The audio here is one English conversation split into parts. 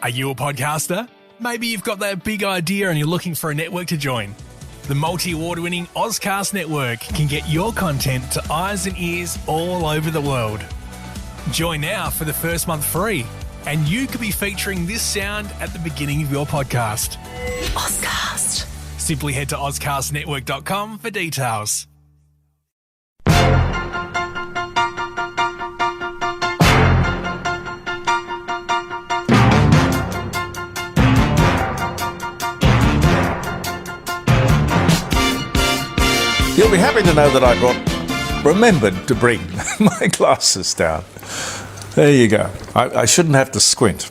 Are you a podcaster? Maybe you've got that big idea and you're looking for a network to join. The multi-award-winning Ozcast Network can get your content to eyes and ears all over the world. Join now for the first month free, and you could be featuring this sound at the beginning of your podcast. Ozcast. Simply head to ozcastnetwork.com for details. You'll be happy to know that I remembered to bring my glasses down. There you go. I shouldn't have to squint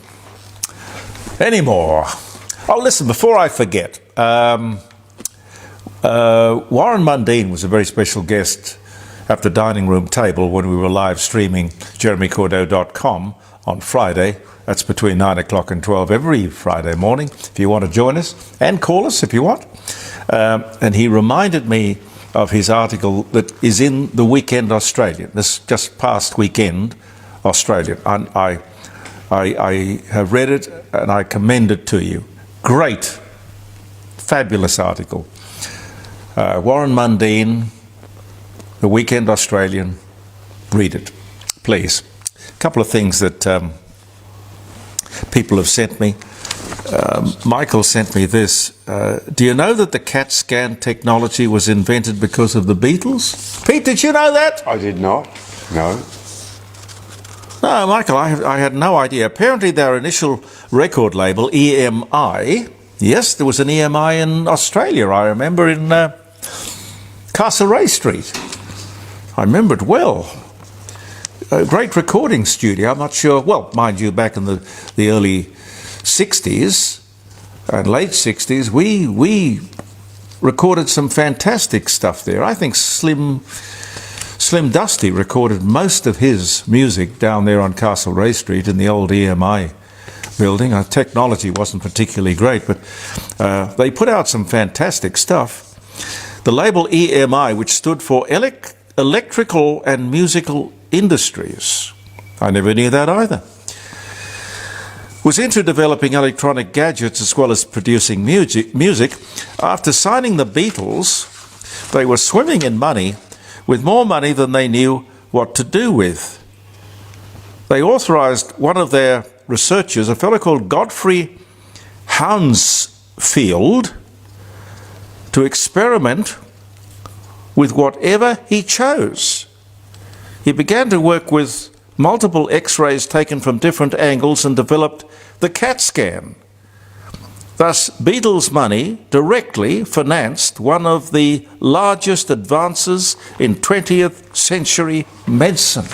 anymore. Oh, listen, before I forget, Warren Mundine was a very special guest at the dining room table when we were live streaming jeremycordeaux.com on Friday. That's between 9 o'clock and 12 every Friday morning, if you want to join us, and call us if you want. And he reminded me of his article that is in the Weekend Australian, this just past Weekend Australian. And I have read it and I commend it to you. Great, fabulous article. Warren Mundine, the Weekend Australian, read it, please. A couple of things that people have sent me. Michael sent me this. Do you know that the CAT scan technology was invented because of the Beatles? Pete, did you know that? I did not. No. No, Michael, I had no idea. Apparently their initial record label, EMI, yes, there was an EMI in Australia, I remember, in Castlereagh Street. I remember it well. A great recording studio. I'm not sure, well, mind you, back in the early 60s and late 60s, we recorded some fantastic stuff there. I think Slim Dusty recorded most of his music down there on Castlereagh Street in the old EMI building. Our technology wasn't particularly great, but they put out some fantastic stuff. The label EMI, which stood for Electrical and Musical Industries, I never knew that either, was into developing electronic gadgets as well as producing music. After signing the Beatles, they were swimming in money, with more money than they knew what to do with. They authorized one of their researchers, a fellow called Godfrey Hounsfield, to experiment with whatever he chose. He began to work with multiple X-rays taken from different angles and developed the CAT scan. Thus, Beatles money directly financed one of the largest advances in 20th century medicine.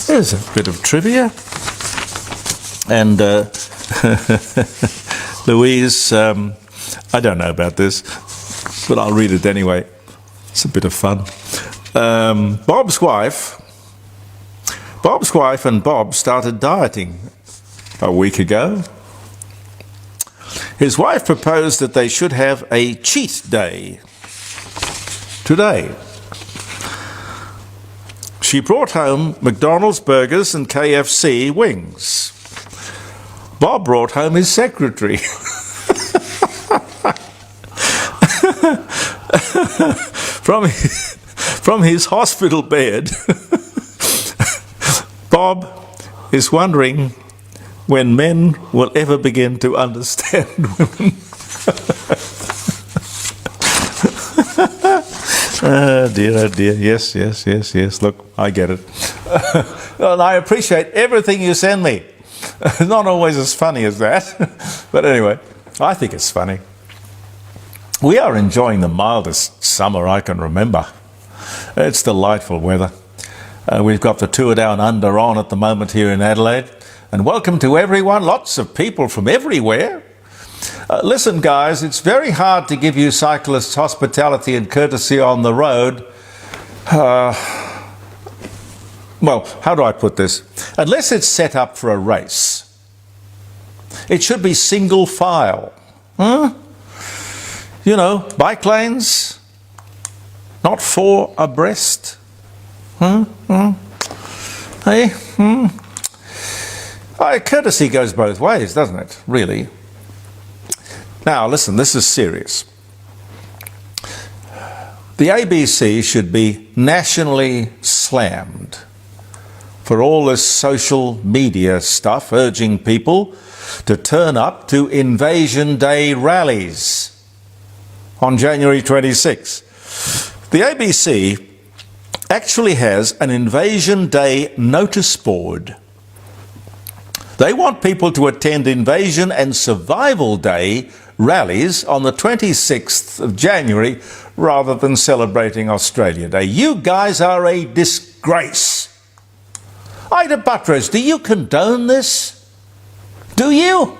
There's a bit of trivia. And Louise, I don't know about this, but I'll read it anyway. It's a bit of fun. Bob's wife and Bob started dieting a week ago. His wife proposed that they should have a cheat day today. She brought home McDonald's burgers and KFC wings. Bob brought home his secretary. From his hospital bed. Bob is wondering when men will ever begin to understand women. Oh dear. Yes. Look, I get it. And I appreciate everything you send me. Not always as funny as that. But anyway, I think it's funny. We are enjoying the mildest summer I can remember. It's delightful weather. We've got the Tour Down Under on at the moment here in Adelaide. And welcome to everyone, lots of people from everywhere. Listen, guys, it's very hard to give you cyclists hospitality and courtesy on the road. Well, how do I put this? Unless it's set up for a race. It should be single file. You know, bike lanes, not four abreast. Hey? Courtesy goes both ways, doesn't it? Really. Now, listen, this is serious. The ABC should be nationally slammed for all this social media stuff urging people to turn up to Invasion Day rallies on January 26. The ABC actually has an Invasion Day notice board. They want people to attend Invasion and Survival Day rallies on the 26th of January rather than celebrating Australia Day. You guys are a disgrace. Ida Buttrose, do you condone this? Do you?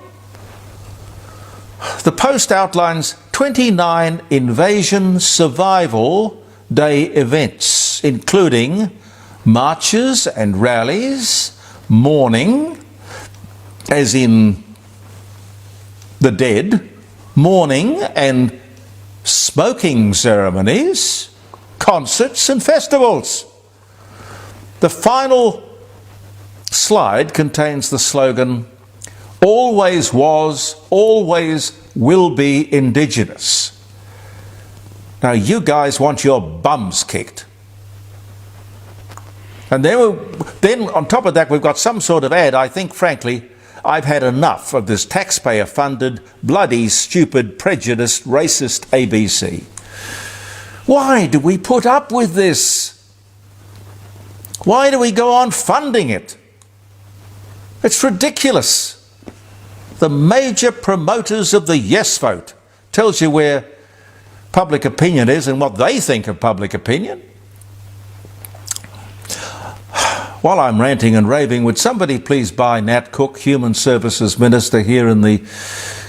The Post outlines 29 Invasion Survival Day events, including marches and rallies, mourning, as in the dead, mourning and smoking ceremonies, concerts and festivals. The final slide contains the slogan, "Always was, always will be Indigenous." Now you guys want your bums kicked. And then on top of that we've got some sort of ad. I think frankly I've had enough of this taxpayer-funded, bloody, stupid, prejudiced, racist ABC. Why do we put up with this? Why do we go on funding it? It's ridiculous. The major promoters of the yes vote tells you where public opinion is and what they think of public opinion. While I'm ranting and raving, would somebody please buy Capt Cook, Human Services Minister here in the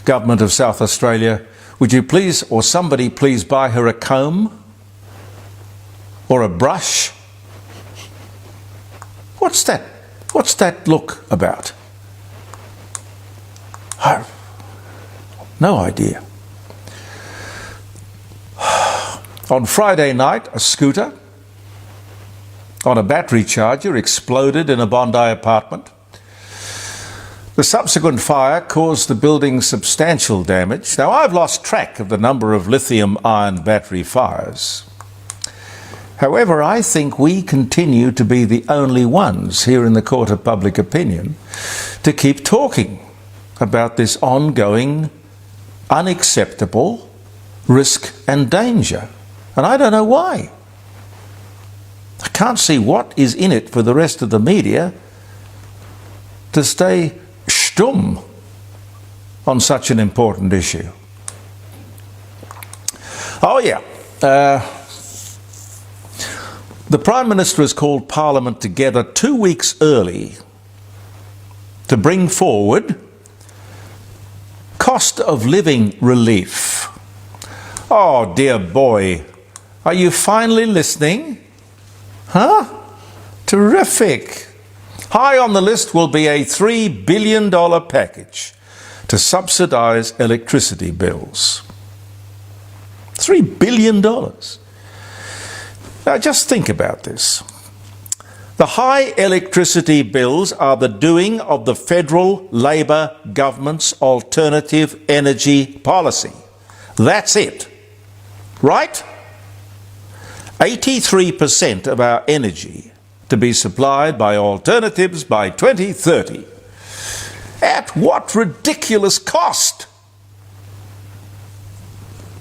Government of South Australia? Would you please, or somebody please buy her a comb or a brush? What's that? What's that look about? No idea. On Friday night, a scooter on a battery charger exploded in a Bondi apartment. The subsequent fire caused the building substantial damage. Now, I've lost track of the number of lithium-ion battery fires. However, I think we continue to be the only ones here in the court of public opinion to keep talking about this ongoing, unacceptable risk and danger. And I don't know why. I can't see what is in it for the rest of the media to stay stumm on such an important issue. Oh yeah, the Prime Minister has called Parliament together 2 weeks early to bring forward cost of living relief. Oh dear boy, are you finally listening? Huh? Terrific. High on the list will be a $3 billion package to subsidise electricity bills. $3 billion. Now just think about this. The high electricity bills are the doing of the federal Labor government's alternative energy policy. That's it. Right? 83% of our energy to be supplied by alternatives by 2030. At what ridiculous cost?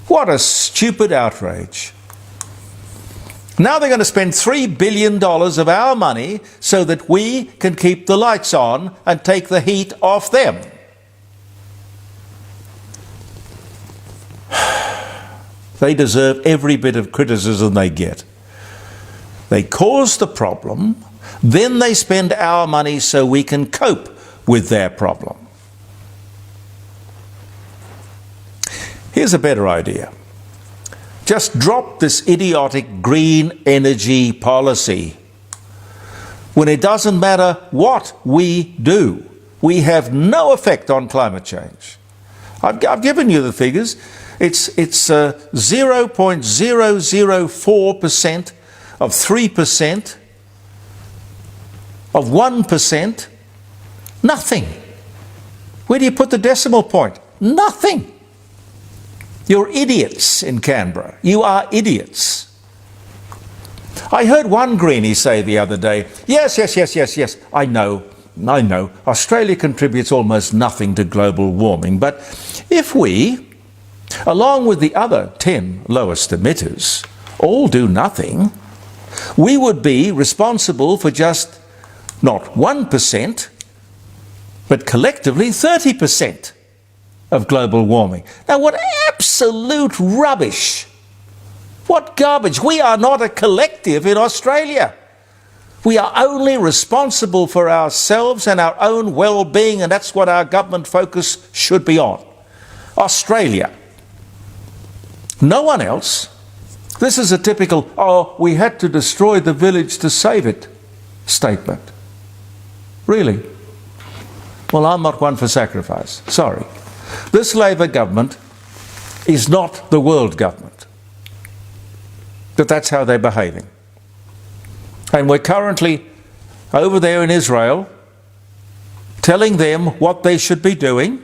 What a stupid outrage. Now they're going to spend $3 billion of our money so that we can keep the lights on and take the heat off them. They deserve every bit of criticism they get. They cause the problem, then they spend our money so we can cope with their problem. Here's a better idea. Just drop this idiotic green energy policy. When it doesn't matter what we do, we have no effect on climate change. I've given you the figures. It's 0.004% of 3%, of 1%, Nothing. Where do you put the decimal point? Nothing. You're idiots in Canberra. You are idiots. I heard one greenie say the other day, yes, I know. Australia contributes almost nothing to global warming, but if we, along with the other 10 lowest emitters, all do nothing, we would be responsible for just not 1%, but collectively 30% of global warming. Now, what absolute rubbish! What garbage! We are not a collective in Australia. We are only responsible for ourselves and our own well-being, and that's what our government focus should be on. Australia. No one else. This is a typical, oh, we had to destroy the village to save it statement. Really? Well, I'm not one for sacrifice. Sorry. This Labor government is not the world government. But that's how they're behaving. And we're currently over there in Israel telling them what they should be doing.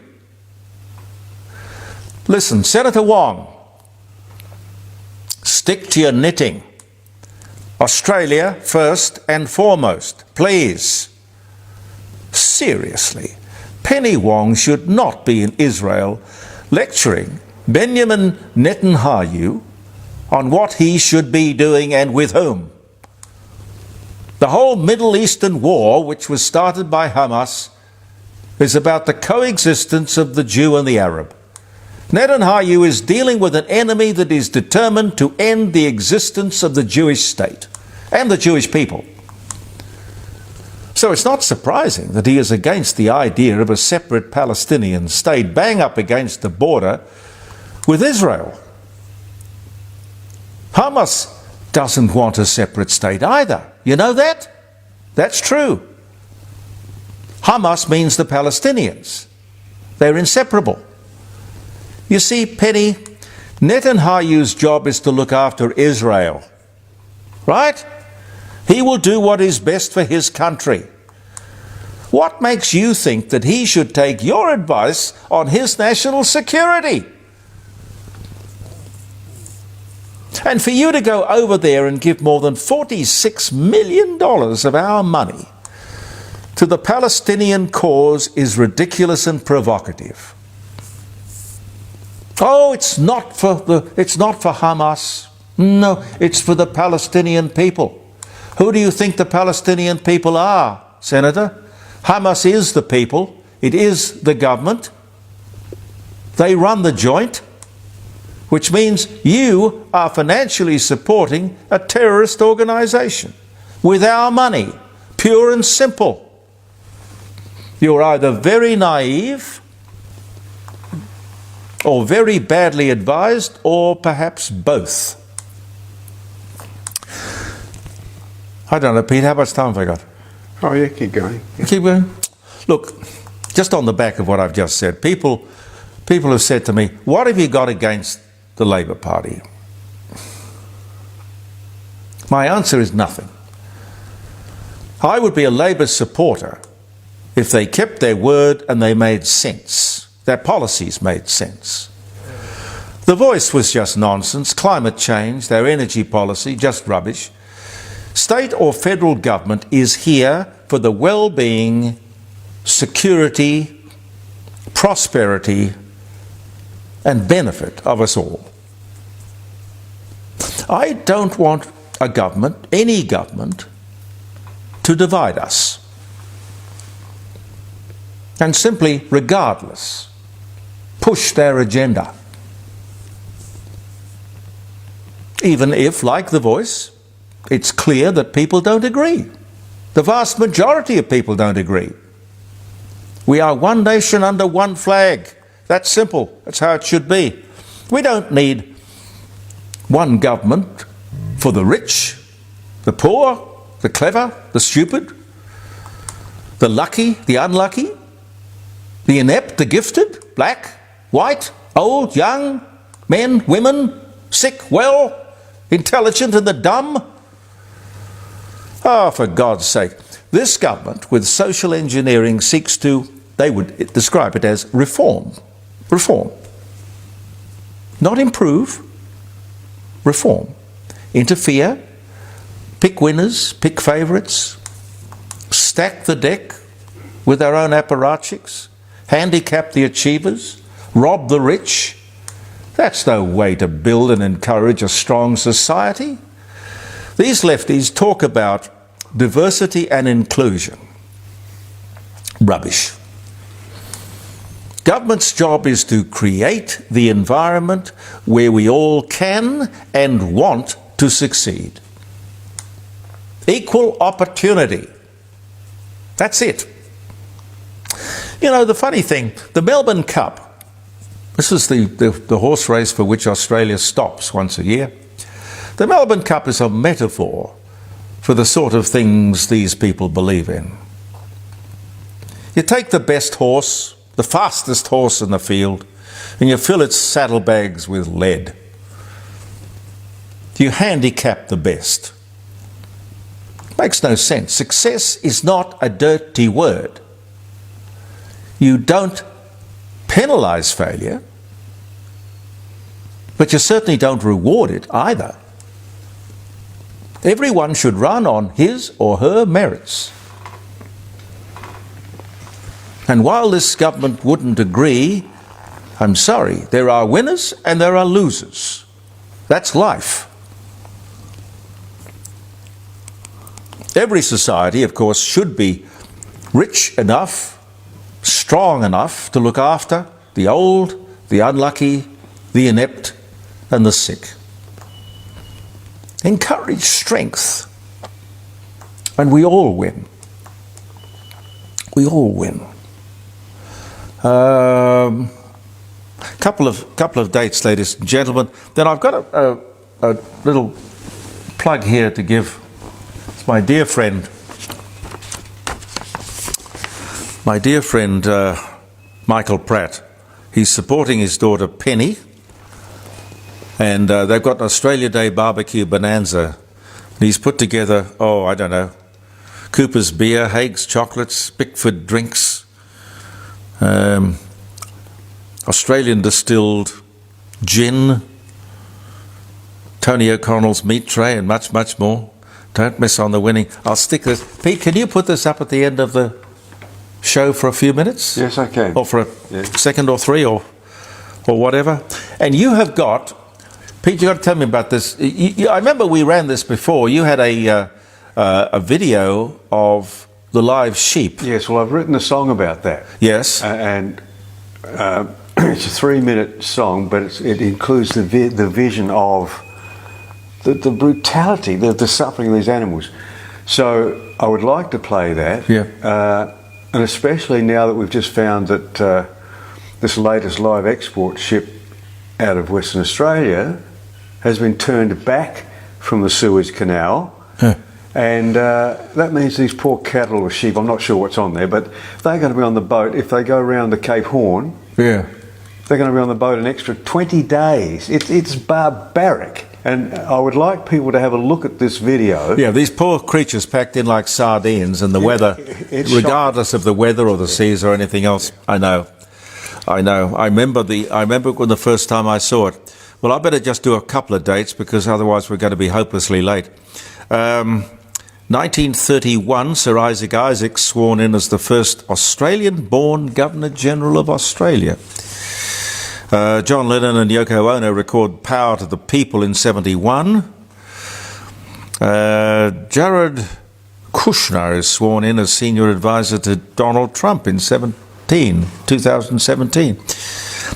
Listen, Senator Wong, stick to your knitting. Australia first and foremost, please. Seriously, Penny Wong should not be in Israel lecturing Benjamin Netanyahu on what he should be doing and with whom. The whole Middle Eastern war, which was started by Hamas, is about the coexistence of the Jew and the Arab. Netanyahu is dealing with an enemy that is determined to end the existence of the Jewish state and the Jewish people. So it's not surprising that he is against the idea of a separate Palestinian state bang up against the border with Israel. Hamas doesn't want a separate state either. You know that? That's true. Hamas means the Palestinians. They're inseparable. You see, Penny, Netanyahu's job is to look after Israel. Right? He will do what is best for his country. What makes you think that he should take your advice on his national security? And for you to go over there and give more than $46 million of our money to the Palestinian cause is ridiculous and provocative. Oh, it's not for Hamas. No, it's for the Palestinian people. Who do you think the Palestinian people are, Senator? Hamas is the people. It is the government. They run the joint, which means you are financially supporting a terrorist organization with our money, pure and simple. You're either very naive or very badly advised, or perhaps both. I don't know, Pete, how much time have I got? Oh, yeah, keep going. Yeah. Keep going? Look, just on the back of what I've just said, people have said to me, what have you got against the Labor Party? My answer is nothing. I would be a Labor supporter if they kept their word and they made sense. Their policies made sense. The Voice was just nonsense. Climate change, their energy policy, just rubbish. State or federal government is here for the well-being, security, prosperity, and benefit of us all. I don't want a government, any government, to divide us. And simply, regardless, push their agenda. Even if, like The Voice, it's clear that people don't agree. The vast majority of people don't agree. We are one nation under one flag. That's simple. That's how it should be. We don't need one government for the rich, the poor, the clever, the stupid, the lucky, the unlucky, the inept, the gifted, black, white, old, young, men, women, sick, well, intelligent, and the dumb. Oh, for God's sake. This government, with social engineering, seeks to, they would describe it as reform. Reform. Not improve, reform. Interfere, pick winners, pick favourites, stack the deck with our own apparatchiks, handicap the achievers, rob the rich. That's no way to build and encourage a strong society. These lefties talk about diversity and inclusion. Rubbish. Government's job is to create the environment where we all can and want to succeed. Equal opportunity. That's it. You know, the funny thing, the Melbourne Cup, this is the horse race for which Australia stops once a year. The Melbourne Cup is a metaphor for the sort of things these people believe in. You take the best horse, the fastest horse in the field, and you fill its saddlebags with lead. You handicap the best. Makes no sense. Success is not a dirty word. You don't penalise failure, but you certainly don't reward it either. Everyone should run on his or her merits. And while this government wouldn't agree, I'm sorry, there are winners and there are losers. That's life. Every society, of course, should be rich enough, strong enough to look after the old, the unlucky, the inept, and the sick. Encourage strength, and we all win. We all win. Couple of dates, ladies and gentlemen. Then I've got a little plug here to give. It's my dear friend, Michael Pratt. He's supporting his daughter Penny, and they've got an Australia Day barbecue bonanza. And he's put together, I don't know, Cooper's beer, Haig's chocolates, Bickford drinks, Australian distilled gin, Tony O'Connell's meat tray, and much, much more. Don't miss on the winning. I'll stick this. Pete, can you put this up at the end of the show for a few minutes? Yes, I can. Or for a second or three or whatever. And you have got, Pete, you've got to tell me about this. I remember we ran this before. You had a video of the live sheep. Yes, well, I've written a song about that. Yes. And it's a 3-minute song, but it includes the vision of the brutality, the suffering of these animals. So I would like to play that. Yeah. And especially now that we've just found that this latest live export ship out of Western Australia has been turned back from the Suez Canal. Huh. And that means these poor cattle or sheep, I'm not sure what's on there, but they're going to be on the boat. If they go around the Cape Horn, they're going to be on the boat an extra 20 days. It's barbaric. And I would like people to have a look at this video. Yeah, these poor creatures packed in like sardines, and the weather, regardless of the weather or the seas or anything else. I know. I remember when the first time I saw it. Well, I better just do a couple of dates because otherwise we're going to be hopelessly late. 1931, Sir Isaac Isaacs sworn in as the first Australian-born Governor-General of Australia. John Lennon and Yoko Ono record Power to the People in 71. Jared Kushner is sworn in as senior advisor to Donald Trump in 2017.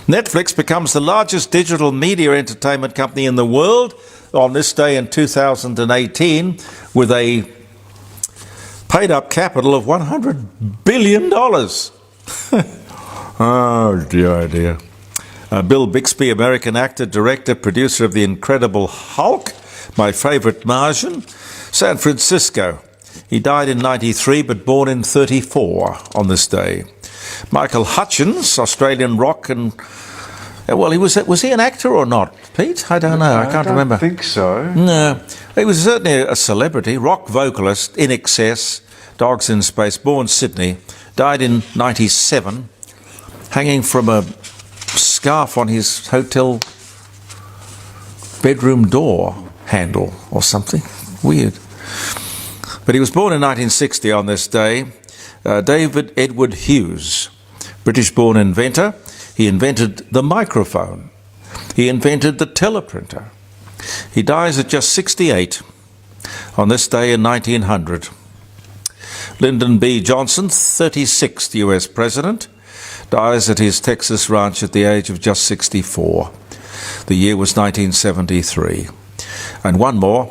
Netflix becomes the largest digital media entertainment company in the world on this day in 2018 with a paid-up capital of $100 billion. Oh, dear. Bill Bixby, American actor, director, producer of The Incredible Hulk, my favourite Martian, San Francisco. He died in 93 but born in 34 on this day. Michael Hutchins, Australian rock and... Well, was he an actor or not, Pete? I don't know. I can't remember. I don't think so. No. He was certainly a celebrity, rock vocalist, In Excess, Dogs in Space, born Sydney, died in 97, hanging from a scarf on his hotel bedroom door handle or something. Weird. But he was born in 1960 on this day. David Edward Hughes, British-born inventor. He invented the microphone. He invented the teleprinter. He dies at just 68 on this day in 1900. Lyndon B. Johnson, 36th US President, dies at his Texas ranch at the age of just 64. The year was 1973. And one more,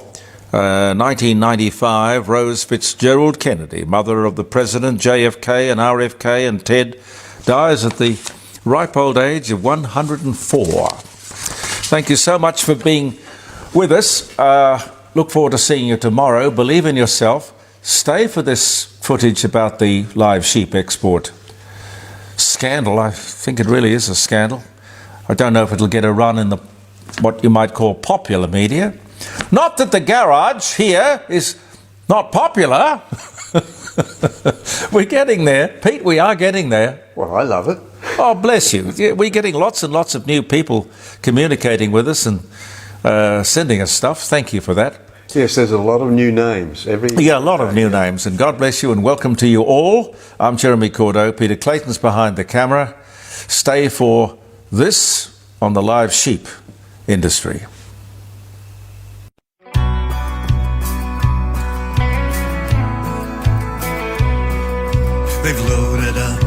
1995, Rose Fitzgerald Kennedy, mother of the President, JFK and RFK and Ted, dies at the ripe old age of 104. Thank you so much for being with us. Look forward to seeing you tomorrow. Believe in yourself. Stay for this footage about the live sheep export scandal. I think it really is a scandal. I don't know if it'll get a run in the what you might call popular media. Not that the garage here is not popular. We're getting there. Pete, we are getting there. Well, I love it. Oh, bless you. We're getting lots and lots of new people communicating with us and sending us stuff. Thank you for that. Yes, there's a lot of new names. A lot of new names. And God bless you and welcome to you all. I'm Jeremy Cordeaux. Peter Clayton's behind the camera. Stay for this on the live sheep industry. They've loaded up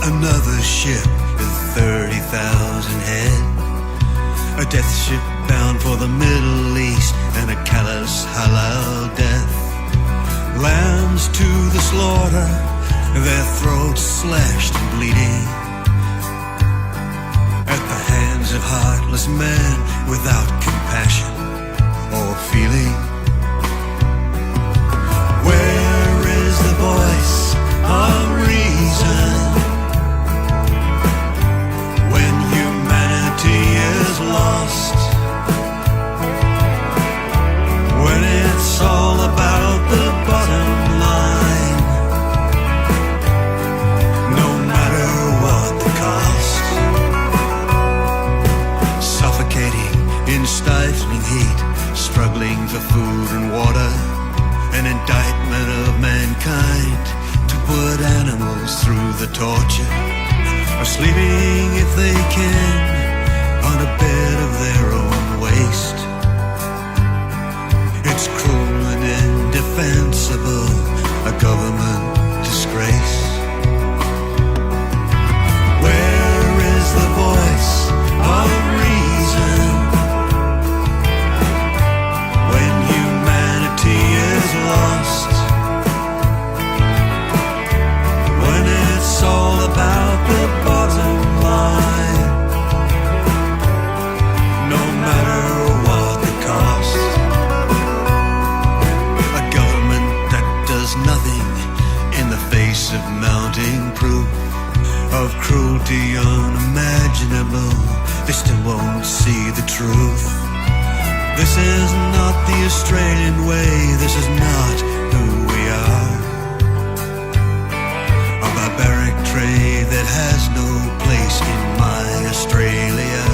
another ship with 30,000 head. A death ship bound for the Middle East and a callous halal death. Lambs to the slaughter, their throats slashed and bleeding at the hands of heartless men without compassion or feeling. Where is the voice of reason when humanity is lost? When it's all about the bottom line, no matter what the cost. Suffocating in stifling heat, struggling for food and water, an indictment of mankind to put animals through the torture of sleeping if they can on a bed of their own waste. It's cruel and indefensible, a government disgrace. Where is the voice of reason when humanity is lost? When it's all about the bottom line, no matter what the cost. A government that does nothing in the face of mounting proof of cruelty unimaginable. They still won't see the truth. This is not the Australian way. This is not who we are. A barbaric trade that has no place in my Australia.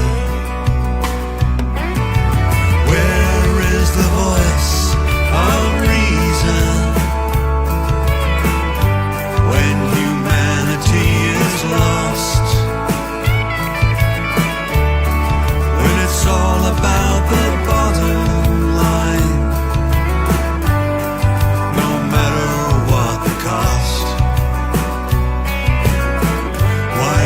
Where is the voice of reason when humanity is lost? When it's all about the bottom line, no matter what the cost. Why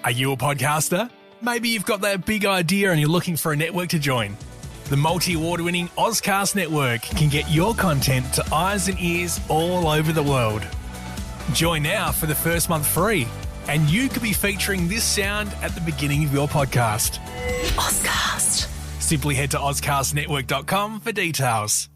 Are you a podcaster? Maybe you've got that big idea and you're looking for a network to join. The multi-award-winning Ozcast Network can get your content to eyes and ears all over the world. Join now for the first month free, and you could be featuring this sound at the beginning of your podcast. Ozcast. Simply head to ozcastnetwork.com for details.